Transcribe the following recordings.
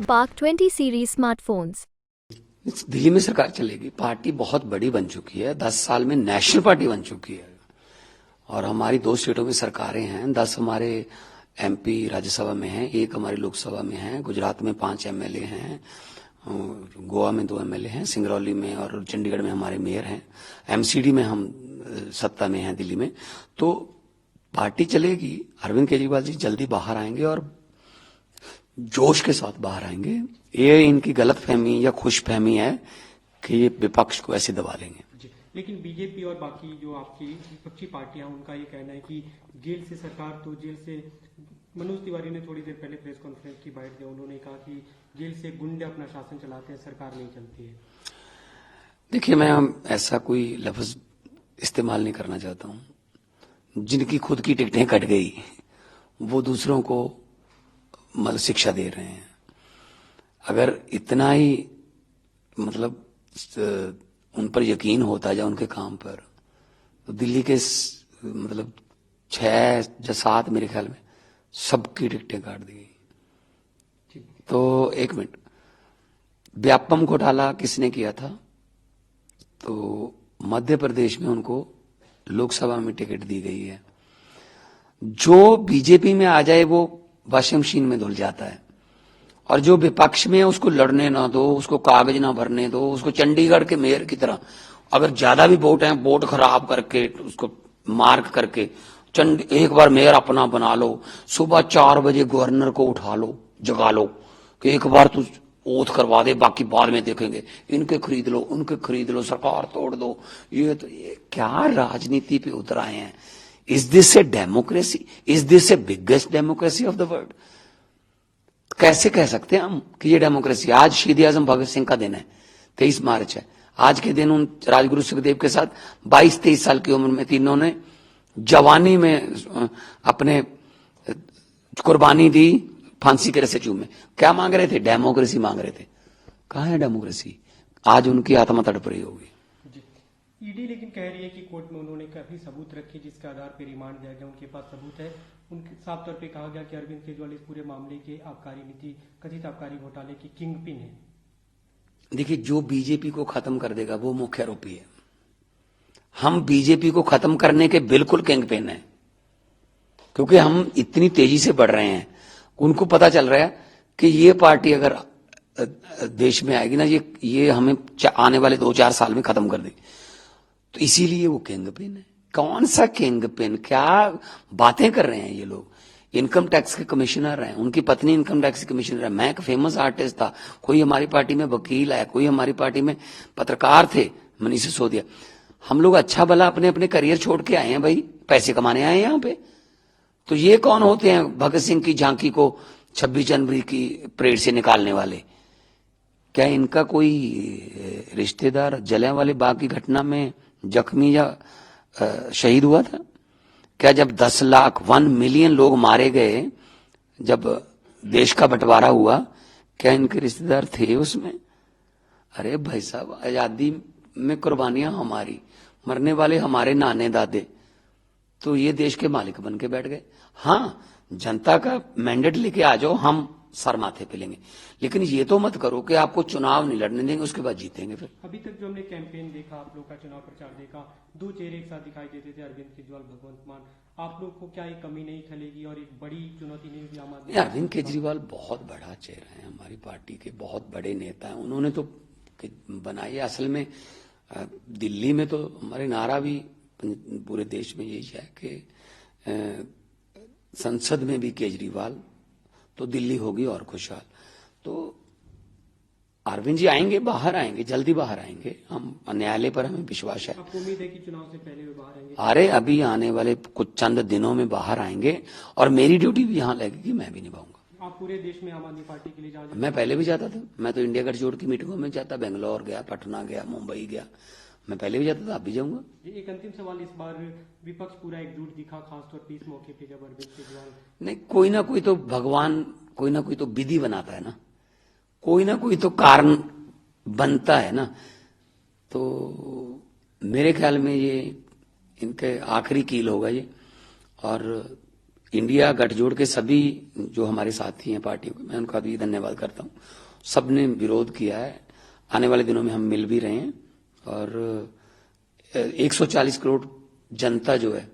Bark 20 series smartphones. Delhi में सरकार चलेगी। पार्टी बहुत बड़ी बन चुकी है, 10 साल में नेशनल पार्टी बन चुकी है और हमारी 2 स्टेटों में सरकारें हैं। 10 हमारे एमपी राज्यसभा में हैं, 1 हमारी लोकसभा में है। गुजरात में 5 एमएलए हैं, गोवा में 2 एमएलए हैं, सिंगरौली में और चंडीगढ़ में हमारे मेयर हैं। एमसीडी में हम सत्ता में हैं दिल्ली में। तो पार्टी चलेगी। अरविंद केजरीवाल जी जल्दी बाहर आएंगे और जोश के साथ बाहर आएंगे। ये इनकी गलतफहमी या खुशफहमी है कि ये विपक्ष को ऐसे दबा लेंगे। लेकिन बीजेपी और बाकी जो आपकी विपक्षी पार्टियां, उनका ये कहना है कि जेल से सरकार, तो जेल से मनोज तिवारी ने थोड़ी देर पहले प्रेस कॉन्फ्रेंस की बाइट दी, उन्होंने कहा कि जेल से गुंडे अपना शासन चलाते हैं, सरकार नहीं चलती है। देखिए, मैं ऐसा कोई लफ्ज इस्तेमाल नहीं करना चाहता हूं। जिनकी खुद की टिकटें कट गई वो दूसरों को मतलब शिक्षा दे रहे हैं। अगर इतना ही मतलब उन पर यकीन होता या उनके काम पर, तो दिल्ली के मतलब 6 या 7 मेरे ख्याल में सबकी टिकटें काट दी गई। तो 1 मिनट, व्यापम घोटाला किसने किया था? तो मध्य प्रदेश में उनको लोकसभा में टिकट दी गई है। जो बीजेपी में आ जाए वो वॉशिंग मशीन में धुल जाता है, और जो विपक्ष में है उसको लड़ने ना दो, उसको कागज ना भरने दो, उसको चंडीगढ़ के मेयर की तरह अगर ज्यादा भी वोट हैं, वोट खराब करके उसको मार्क करके एक बार मेयर अपना बना लो। सुबह 4 बजे गवर्नर को उठा लो, जगा लो कि एक बार तू ओथ करवा दे, बाकी बाद में देखेंगे। इनके खरीद लो, उनके खरीद लो, सरकार तोड़ दो। ये क्या राजनीति पे उतर आए हैं? Is this a democracy? Is this A biggest democracy of the world? कैसे कह सकते हैं हम कि ये डेमोक्रेसी? आज शहीद आजम भगत सिंह का दिन है, 23 मार्च है। आज के दिन उन राजगुरु सुखदेव के साथ 22-23 साल की उम्र में तीनों ने जवानी में अपने कुर्बानी दी, फांसी के रस्से चूमे। क्या मांग रहे थे? डेमोक्रेसी मांग रहे थे। कहां है डेमोक्रेसी? आज उनकी आत्मा तड़प रही होगी। ईडी लेकिन कह रही है कि कोर्ट में उन्होंने काफी सबूत रखे जिसके आधार पर रिमांड दिया गया, उनके पास सबूत है। उनके साफ तौर पे कहा गया कि अरविंद केजरीवाल इस पूरे मामले के आबकारी नीति, कथित आबकारी घोटाले की किंग पिन है। देखिए, जो बीजेपी को खत्म कर देगा वो मुख्य आरोपी है। हम बीजेपी को खत्म करने के बिल्कुल किंग पिन है, क्योंकि हम इतनी तेजी से बढ़ रहे हैं। उनको पता चल रहा है कि ये पार्टी अगर देश में आएगी ना, ये हमें आने वाले 2-4 साल में खत्म कर देगी। तो इसीलिए वो किंग पिन है। कौन सा किंग पिन? क्या बातें कर रहे हैं ये लोग? इनकम टैक्स के कमिश्नर हैं, उनकी पत्नी इनकम टैक्स की कमिश्नर है। मैं एक फेमस आर्टिस्ट था, कोई हमारी पार्टी में वकील है, कोई हमारी पार्टी में पत्रकार थे, मनीष सिसोदिया। हम लोग अच्छा भला अपने अपने करियर छोड़ के आए हैं भाई, पैसे कमाने आए हैं यहाँ पे। तो ये कौन होते हैं भगत सिंह की झांकी को 26 जनवरी की परेड से निकालने वाले? क्या इनका कोई रिश्तेदार जलियांवाले बाग की घटना में जख्मी या शहीद हुआ था? क्या जब 10 लाख 1 मिलियन लोग मारे गए, जब देश का बंटवारा हुआ, क्या इनके रिश्तेदार थे उसमें? अरे भाई साहब, आजादी में कुर्बानियां हमारी, मरने वाले हमारे नाने दादे, तो ये देश के मालिक बन के बैठ गए। हाँ, जनता का मैंडेट लेके आ जाओ, हम सर माथे पे लेंगे, लेकिन ये तो मत करो कि आपको चुनाव नहीं लड़ने देंगे, उसके बाद जीतेंगे। फिर अभी तक जो हमने कैंपेन देखा, आप लोग का चुनाव प्रचार देखा, 2 चेहरे एक साथ दिखाई देते थे, अरविंद केजरीवाल, भगवंत मान। आप लोग को क्या ये कमी नहीं खलेगी और एक बड़ी चुनौती नहीं होगी आम आदमी? अरविंद केजरीवाल बहुत बड़ा चेहरा है, हमारी पार्टी के बहुत बड़े नेता हैं। उन्होंने तो बनाई है। असल में दिल्ली में तो हमारे नारा भी पूरे देश में यही है कि संसद में भी केजरीवाल तो दिल्ली होगी और खुशहाल। तो अरविंद जी आएंगे, बाहर आएंगे, जल्दी बाहर आएंगे। हम न्यायालय पर हमें विश्वास है। आपको उम्मीद है कि चुनाव से पहले वे बाहर आएंगे? अरे अभी आने वाले कुछ चंद दिनों में बाहर आएंगे और मेरी ड्यूटी भी यहाँ लगेगी, मैं भी निभाऊंगा। आप पूरे देश में आम आदमी पार्टी के लिए जा? मैं पहले भी जाता था। मैं तो इंडिया गठजोड़ की मीटिंगों में जाता, बेंगलोर गया, पटना गया, मुंबई गया। मैं पहले भी जाता था, अब भी जाऊंगा। एक अंतिम सवाल, इस बार विपक्ष पूरा एकजुट दिखा, खासतौर पर इस मौके पे जब अरविंद केजरीवाल? नहीं, कोई ना कोई तो भगवान, कोई ना कोई तो विधि बनाता है ना, कोई ना कोई तो कारण बनता है ना। तो मेरे ख्याल में ये इनके आखिरी कील होगा ये, और इंडिया गठजोड़ के सभी जो हमारे साथी हैं पार्टियों के, मैं उनका भी धन्यवाद करता हूं। सबने विरोध किया है। आने वाले दिनों में हम मिल भी रहे हैं और 140 करोड़ जनता जो है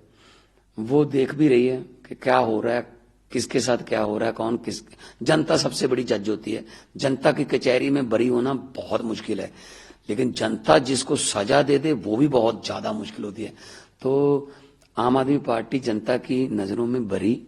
वो देख भी रही है कि क्या हो रहा है, किसके साथ क्या हो रहा है, कौन किस। जनता सबसे बड़ी जज होती है। जनता की कचहरी में बरी होना बहुत मुश्किल है, लेकिन जनता जिसको सजा दे दे वो भी बहुत ज्यादा मुश्किल होती है। तो आम आदमी पार्टी जनता की नजरों में बरी